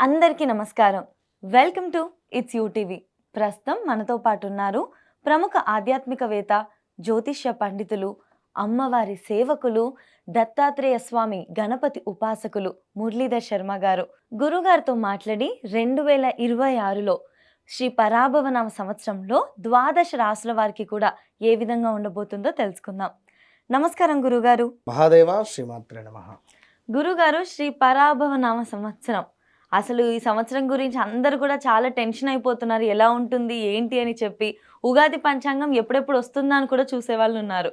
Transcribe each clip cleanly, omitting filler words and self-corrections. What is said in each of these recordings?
అందరికీ నమస్కారం. Welcome to it's UTV. ప్రస్తుతం మనతో పాటు ఉన్నారు ప్రముఖ ఆధ్యాత్మికవేత్త, జ్యోతిష్య పండితులు, అమ్మవారి సేవకులు, దత్తాత్రేయ స్వామి గణపతి ఉపాసకులు మురళీధర్ శర్మ గారు. గురుగారితో మాట్లాడి 2026లో శ్రీ పరాభవనామ సంవత్సరంలో ద్వాదశ రాసుల వారికి కూడా ఏ విధంగా ఉండబోతుందో తెలుసుకుందాం. నమస్కారం గురుగారు. మహాదేవ శ్రీమాత్రే నమః. గురుగారు, శ్రీ పరాభవనామ సంవత్సరం, అసలు ఈ సంవత్సరం గురించి అందరూ కూడా చాలా టెన్షన్ అయిపోతున్నారు. ఎలా ఉంటుంది ఏంటి అని చెప్పి ఉగాది పంచాంగం ఎప్పుడెప్పుడు వస్తుందా అని కూడా చూసేవాళ్ళు ఉన్నారు.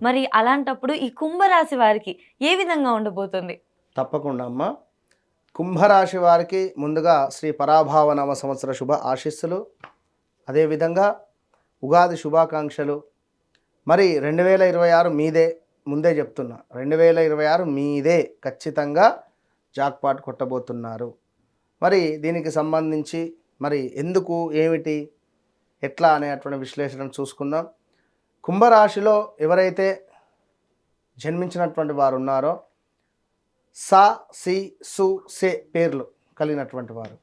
మరి అలాంటప్పుడు ఈ కుంభరాశి వారికి ఏ విధంగా ఉండబోతుంది? తప్పకుండా అమ్మ. కుంభరాశి వారికి ముందుగా శ్రీ పరాభావనామ సంవత్సర శుభ ఆశీస్సులు, అదేవిధంగా ఉగాది శుభాకాంక్షలు. మరి 2026 మీదే, ముందే చెప్తున్నా, 2026 మీదే, ఖచ్చితంగా జాక్పాట్ కొట్టబోతున్నారు. మరి దీనికి సంబంధించి మరి ఎందుకు, ఏమిటి, ఎట్లా అనేటువంటి విశ్లేషణ చూసుకుందాం. కుంభరాశిలో ఎవరైతే జన్మించినటువంటి వారు ఉన్నారో సా, సి, సు, సే పేర్లు కలిగినటువంటి వారు,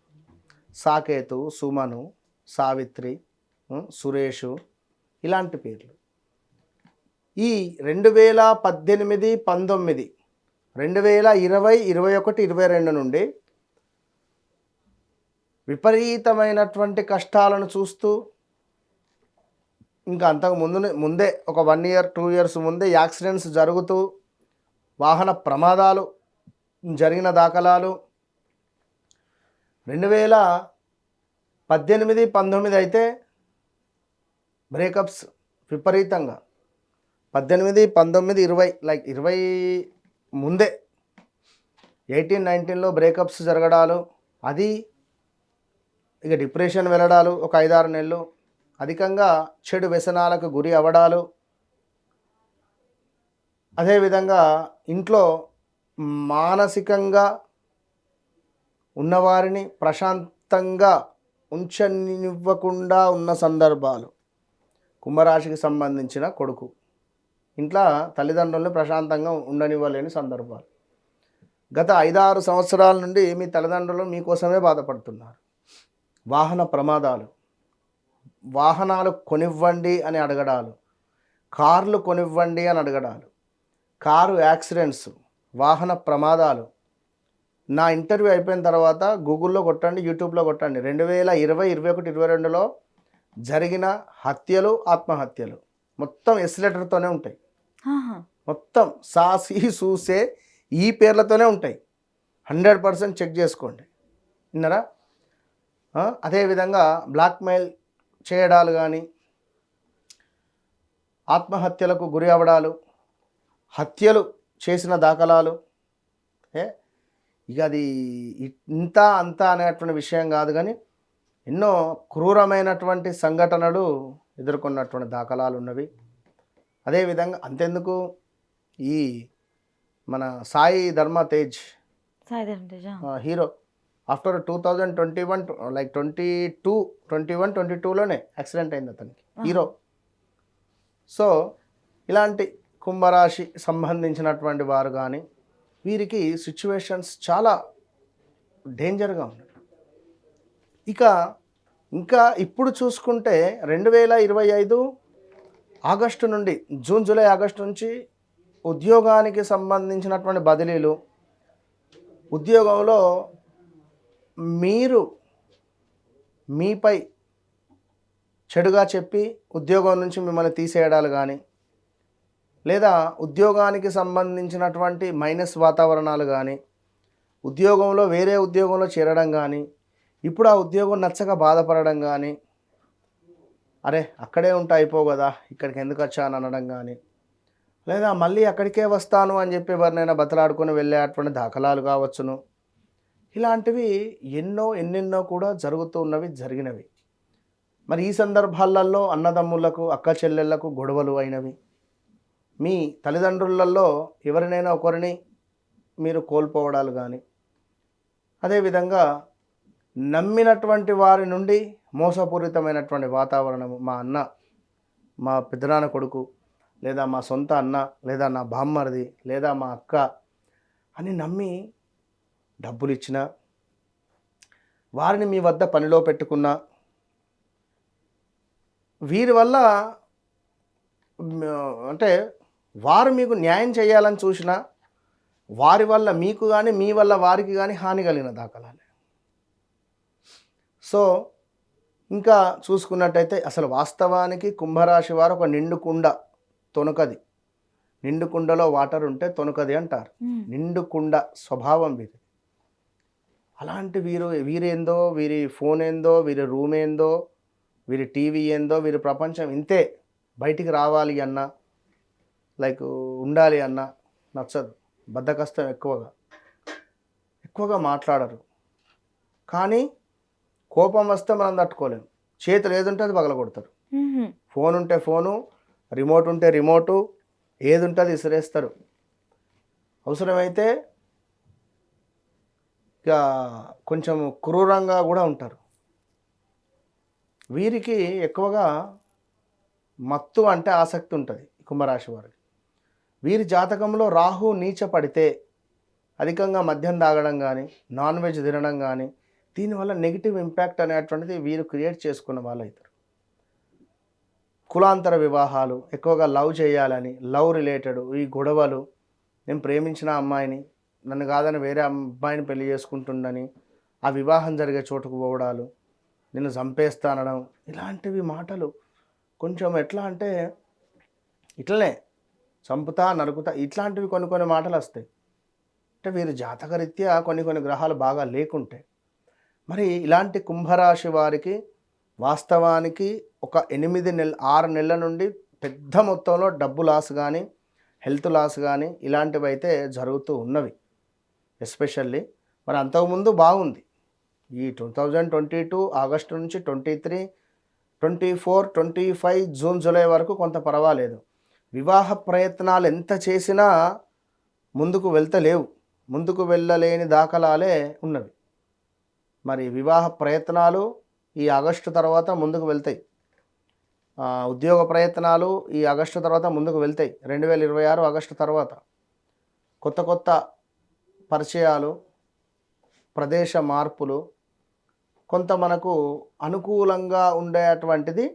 సాకేతు, సుమను, సావిత్రి, సురేషు, ఇలాంటి పేర్లు ఈ 2018, 19, 2020, 21, 22 నుండి విపరీతమైనటువంటి కష్టాలను చూస్తూ, ఇంకా అంతకు ముందే ఒక 1 year 2 years ముందే యాక్సిడెంట్స్ జరుగుతూ, వాహన ప్రమాదాలు జరిగిన దాఖలాలు. 2018, 19 అయితే బ్రేకప్స్ విపరీతంగా. 18, 19, 20 లైక్ 20 ముందే 18, 19లో బ్రేకప్స్ జరగడాలు, అది ఇక డిప్రెషన్ వెళ్ళడాలు, ఒక 5-6 నెలలు అధికంగా చెడు వ్యసనాలకు గురి అవ్వడాలు. అదేవిధంగా ఇంట్లో మానసికంగా ఉన్నవారిని ప్రశాంతంగా ఉంచనివ్వకుండా ఉన్న సందర్భాలు. కుంభరాశికి సంబంధించిన కొడుకు ఇంట్లో తల్లిదండ్రులను ప్రశాంతంగా ఉండనివ్వలేని సందర్భాలు. గత 5-6 సంవత్సరాల నుండి మీ తల్లిదండ్రులు మీకోసమే బాధపడుతున్నారు. వాహన ప్రమాదాలు, వాహనాలు కొనివ్వండి అని అడగడాలు, కార్లు కొనివ్వండి అని అడగడాలు, కారు యాక్సిడెంట్స్, వాహన ప్రమాదాలు. నా ఇంటర్వ్యూ అయిపోయిన తర్వాత గూగుల్లో కొట్టండి, యూట్యూబ్లో కొట్టండి, 2020, 21, 22లో జరిగిన హత్యలు, ఆత్మహత్యలు మొత్తం ఎస్ లెటర్తోనే ఉంటాయి. మొత్తం సా, సి, సూసే ఈ పేర్లతోనే ఉంటాయి. 100% చెక్ చేసుకోండి. విన్నారా? అదేవిధంగా బ్లాక్మెయిల్ చేయడాలు కానీ, ఆత్మహత్యలకు గురి అవ్వడాలు, హత్యలు చేసిన దాఖలాలు. ఇక అది ఇంత అంత అనేటువంటి విషయం కాదు, కానీ ఎన్నో క్రూరమైనటువంటి సంఘటనలు ఎదుర్కొన్నటువంటి దాఖలాలు ఉన్నవి. అదేవిధంగా అంతెందుకు, ఈ మన Sai Dharam Tej hero after 2021 like 22, 21, 22లోనే యాక్సిడెంట్ అయింది అతనికి, హీరో. సో ఇలాంటి కుంభరాశి సంబంధించినటువంటి వారు కానీ వీరికి సిచ్యువేషన్స్ చాలా డేంజర్గా ఉన్నాయి. ఇంకా ఇప్పుడు చూసుకుంటే 2025 ఆగస్టు నుండి, జూన్, జూలై, ఆగస్టు నుంచి ఉద్యోగానికి సంబంధించినటువంటి బదిలీలు, ఉద్యోగంలో మీరు మీపై చెడుగా చెప్పి ఉద్యోగం నుంచి మిమ్మల్ని తీసేయడాలు కానీ, లేదా ఉద్యోగానికి సంబంధించినటువంటి మైనస్ వాతావరణాలు కానీ, ఉద్యోగంలో వేరే ఉద్యోగంలో చేరడం కానీ, ఇప్పుడు ఆ ఉద్యోగం నచ్చక బాధపడడం కానీ, అరే అక్కడే ఉంటా అయిపో కదా, ఇక్కడికి ఎందుకు వచ్చాను అనడం కానీ, లేదా మళ్ళీ అక్కడికే వస్తాను అని చెప్పి ఎవరినైనా బతలాడుకొని వెళ్ళేటువంటి దాఖలాలు కావచ్చును. ఇలాంటివి ఎన్నెన్నో కూడా జరుగుతూ ఉన్నవి, జరిగినవి. మరి ఈ సందర్భాలలో అన్నదమ్ములకు, అక్క చెల్లెళ్లకు గొడవలు అయినవి. మీ తల్లిదండ్రులలో ఎవరినైనా ఒకరిని మీరు కోల్పోవడాలు కానీ, అదేవిధంగా నమ్మినటువంటి వారి నుండి మోసపూరితమైనటువంటి వాతావరణము. మా అన్న, మా పెద్దనాన్న కొడుకు, లేదా మా సొంత అన్న, లేదా నా బామ్మరిది, లేదా మా అక్క అని నమ్మి డబ్బులు ఇచ్చినా, వారిని మీ వద్ద పనిలో పెట్టుకున్నా, వీరి వల్ల అంటే వారు మీకు న్యాయం చేయాలని చూసినా వారి వల్ల మీకు కానీ మీ వల్ల వారికి కానీ హాని కలిగిన దాఖలాలే. సో ఇంకా చూసుకున్నట్టయితే అసలు వాస్తవానికి కుంభరాశి వారు ఒక నిండు కుండ, తొణకది. నిండు కుండలో వాటర్ ఉంటే తొణకది అంటారు. నిండు కుండ స్వభావం వీరి. అలాంటి వీరేందో, వీరి ఫోన్ ఏందో, వీరి రూమ్ ఏందో, వీరి టీవీ ఏందో, వీరి ప్రపంచం ఇంతే. బయటికి రావాలి అన్నా, లైక్ ఉండాలి అన్నా నచ్చదు. బద్ధకస్తం ఎక్కువగా మాట్లాడరు. కానీ కోపం వస్తే మనం తట్టుకోలేము. చేతులు ఏదుంటే అది పగలగొడతారు. ఫోన్ ఉంటే ఫోను, రిమోట్ ఉంటే రిమోటు, ఏది ఉంటే అది విసిరేస్తారు. అవసరమైతే ఇక కొంచెం క్రూరంగా కూడా ఉంటారు. వీరికి ఎక్కువగా మత్తు అంటే ఆసక్తి ఉంటుంది కుంభరాశి వారికి. వీరి జాతకంలో రాహు నీచ పడితే అధికంగా మద్యం తాగడం కానీ, నాన్ వెజ్ తినడం కానీ, దీనివల్ల నెగిటివ్ ఇంపాక్ట్ అనేటువంటిది వీరు క్రియేట్ చేసుకున్న వాళ్ళు అవుతారు. కులాంతర వివాహాలు, ఎక్కువగా లవ్ చేయాలని, లవ్ రిలేటెడ్ ఈ గొడవలు, నేను ప్రేమించిన అమ్మాయిని నన్ను కాదని వేరే అబ్బాయిని పెళ్లి చేసుకుంటుండని ఆ వివాహం జరిగే చోటుకు పోవడాలు, నిన్ను చంపేస్తానడం, ఇలాంటివి మాటలు కొంచెం ఎట్లా అంటే ఇట్లనే చంపుతా నరుకుతా ఇట్లాంటివి కొన్ని మాటలు వస్తాయి. అంటే వీరు జాతకరీత్యా కొన్ని గ్రహాలు బాగా లేకుంటే, మరి ఇలాంటి కుంభరాశి వారికి వాస్తవానికి ఒక 6 నెలల నుండి పెద్ద మొత్తంలో డబ్బు లాస్ కానీ, హెల్త్ లాస్ కానీ ఇలాంటివి అయితే జరుగుతూ ఉన్నవి. ఎస్పెషల్లీ మరి అంతకుముందు బాగుంది. ఈ 2022 ఆగస్టు నుంచి 23, 24, 25 జూన్ జూలై వరకు కొంత పర్వాలేదు. వివాహ ప్రయత్నాలు ఎంత చేసినా ముందుకు వెళ్తలేవు. ముందుకు వెళ్ళలేని దాఖలాలే ఉన్నవి. మరి వివాహ ప్రయత్నాలు ఈ ఆగస్టు తర్వాత ముందుకు వెళ్తాయి. ఉద్యోగ ప్రయత్నాలు ఈ ఆగస్టు తర్వాత ముందుకు వెళ్తాయి. 2026 ఆగస్టు తర్వాత కొత్త పరిచయాలు, ప్రదేశ మార్పులు, కొంత మనకు అనుకూలంగా ఉండేటువంటిది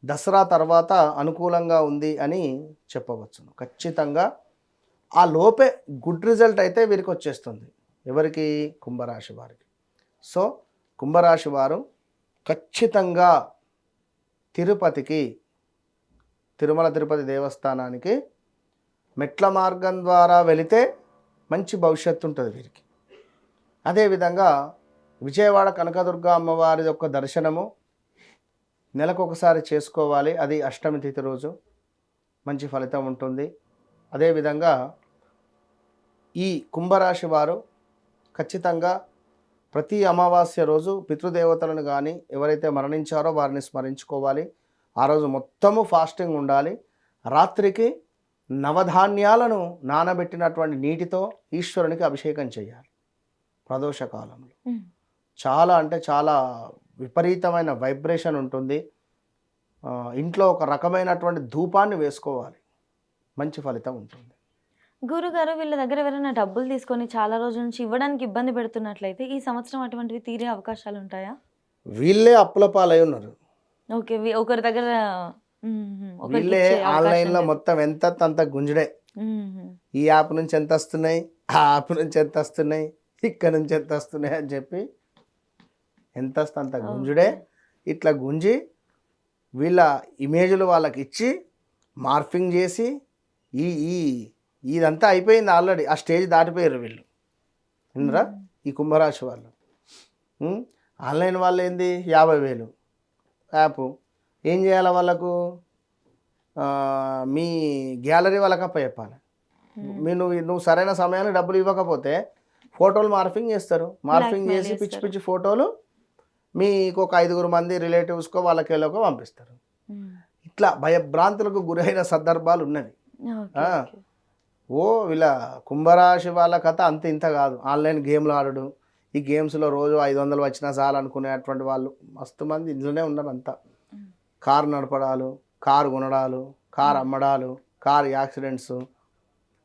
దసరా తర్వాత అనుకూలంగా ఉంది అని చెప్పవచ్చును. ఖచ్చితంగా ఆ లోపే గుడ్ రిజల్ట్ అయితే వీరికి వచ్చేస్తుంది. ఎవరికి? కుంభరాశి వారికి. సో కుంభరాశి వారు ఖచ్చితంగా తిరుమల తిరుపతి దేవస్థానానికి మెట్ల మార్గం ద్వారా వెళితే మంచి భవిష్యత్తు ఉంటుంది వీరికి. అదేవిధంగా విజయవాడ కనకదుర్గ అమ్మవారి యొక్క దర్శనము నెలకొకసారి చేసుకోవాలి. అది అష్టమి తిథి రోజు మంచి ఫలితం ఉంటుంది. అదేవిధంగా ఈ కుంభరాశి వారు ఖచ్చితంగా ప్రతి అమావాస్య రోజు పితృదేవతలను కానీ ఎవరైతే మరణించారో వారిని స్మరించుకోవాలి. ఆ రోజు మొత్తము ఫాస్టింగ్ ఉండాలి. రాత్రికి నవధాన్యాలను నానబెట్టినటువంటి నీటితో ఈశ్వరునికి అభిషేకం చేయాలి ప్రదోష కాలంలో. చాలా అంటే చాలా విపరీతమైన వైబ్రేషన్ ఉంటుంది. ఇంట్లో ఒక రకమైనటువంటి ధూపాన్ని వేసుకోవాలి, మంచి ఫలితం ఉంటుంది. గురుగారు, వీళ్ళ దగ్గర ఎవరైనా డబ్బులు తీసుకొని చాలా రోజుల నుంచి ఇవ్వడానికి ఇబ్బంది పెడుతున్నట్లయితే ఈ సంవత్సరం అటువంటివి తీరే అవకాశాలు ఉంటాయా? వీళ్ళే అప్పుల పాలై ఉన్నారు. ఓకే. ఒకరి దగ్గర వీళ్ళే ఆన్లైన్లో మొత్తం ఎంత అంత గుంజుడే. ఈ యాప్ నుంచి ఎంత వస్తున్నాయి, ఆ యాప్ నుంచి ఎంత వస్తున్నాయి, ఇక్కడ నుంచి ఎంత వస్తున్నాయి అని చెప్పి ఎంత వస్తే అంత గుంజుడే. ఇట్లా గుంజి వీళ్ళ ఇమేజ్లు వాళ్ళకి ఇచ్చి మార్ఫింగ్ చేసి ఇదంతా అయిపోయింది ఆల్రెడీ. ఆ స్టేజ్ దాటిపోయారు వీళ్ళు. విన్నరా? ఈ కుంభరాశి వాళ్ళు. ఆన్లైన్ వాళ్ళు ఏంది 50,000 యాప్. ఏం చేయాలి వాళ్ళకు? మీ గ్యాలరీ వాళ్ళకి అప్పచెప్పాలి. నువ్వు సరైన సమయానికి డబ్బులు ఇవ్వకపోతే ఫోటోలు మార్ఫింగ్ చేస్తారు. మార్ఫింగ్ చేసి పిచ్చి ఫోటోలు మీకు ఒక 5 మంది రిలేటివ్స్కో వాళ్ళకేలోకో పంపిస్తారు. ఇట్లా భయభ్రాంతులకు గురైన సందర్భాలు ఉన్నవి. వీళ్ళ కుంభరాశి వాళ్ళ కథ అంత ఇంత కాదు. ఆన్లైన్ గేమ్లు ఆడడు, ఈ గేమ్స్లో రోజు 500 వచ్చినా చాలు అనుకునేటువంటి వాళ్ళు మస్తు మంది ఇంట్లోనే ఉన్నారు. అంతా కారు నడపడాలు, కారు కొనడాలు, కారు అమ్మడాలు, కారు యాక్సిడెంట్స్,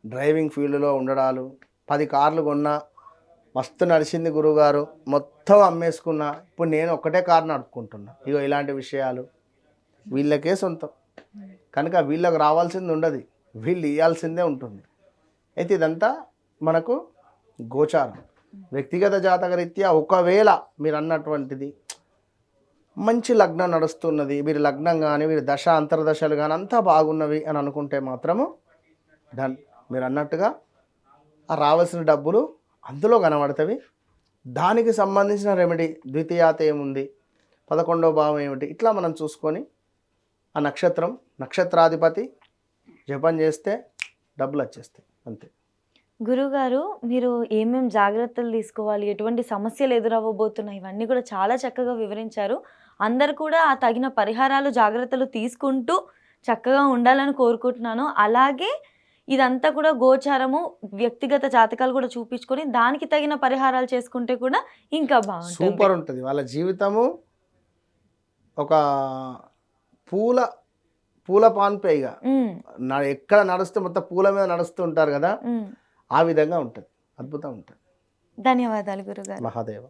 డ్రైవింగ్ ఫీల్డ్లో ఉండడాలు, 10 కార్లు కొన్నా మస్తు నడిచింది గురువుగారు, మొత్తం అమ్మేసుకున్నా, ఇప్పుడు నేను ఒక్కటే కారు నడుపుకుంటున్నా. ఇగో ఇలాంటి విషయాలు వీళ్ళకే సొంతం కనుక వీళ్ళకి రావాల్సింది ఉండదు, వీళ్ళు ఇవ్వాల్సిందే ఉంటుంది. అయితే ఇదంతా మనకు గోచారం. వ్యక్తిగత జాతక రీత్యా ఒకవేళ మీరు అన్నటువంటిది మంచి లగ్నం నడుస్తున్నది, మీరు లగ్నం కానీ మీరు దశ అంతర్దశలు కానీ అంతా బాగున్నవి అని అనుకుంటే మాత్రము డన్. మీరు అన్నట్టుగా ఆ రావాల్సిన డబ్బులు అందులో కనబడతవి. దానికి సంబంధించిన రెమెడీ ద్వితీయాత ఏముంది, 11వ భావం ఏమిటి, ఇట్లా మనం చూసుకొని ఆ నక్షత్రాధిపతి జపం చేస్తే డబ్బులు వచ్చేస్తాయి అంతే. గురుగారు, మీరు ఏమేం జాగ్రత్తలు తీసుకోవాలి, ఎటువంటి సమస్యలు ఎదురవ్వబోతున్నాయి, ఇవన్నీ కూడా చాలా చక్కగా వివరించారు. అందరూ కూడా ఆ తగిన పరిహారాలు, జాగ్రత్తలు తీసుకుంటూ చక్కగా ఉండాలని కోరుకుంటున్నాను. అలాగే ఇదంతా కూడా గోచారము, వ్యక్తిగత జాతకాలు కూడా చూపించుకొని దానికి తగిన పరిహారాలు చేసుకుంటే కూడా ఇంకా బాగుంటుంది. సూపర్ ఉంటుంది. వాళ్ళ జీవితము ఒక పూల పాన్పేగా ఎక్కడ నడుస్తే మొత్తం పూల మీద నడుస్తూ ఉంటారు కదా, ఆ విధంగా ఉంటుంది. అద్భుతం ఉంటుంది. ధన్యవాదాలు గురుగారు. మహాదేవ.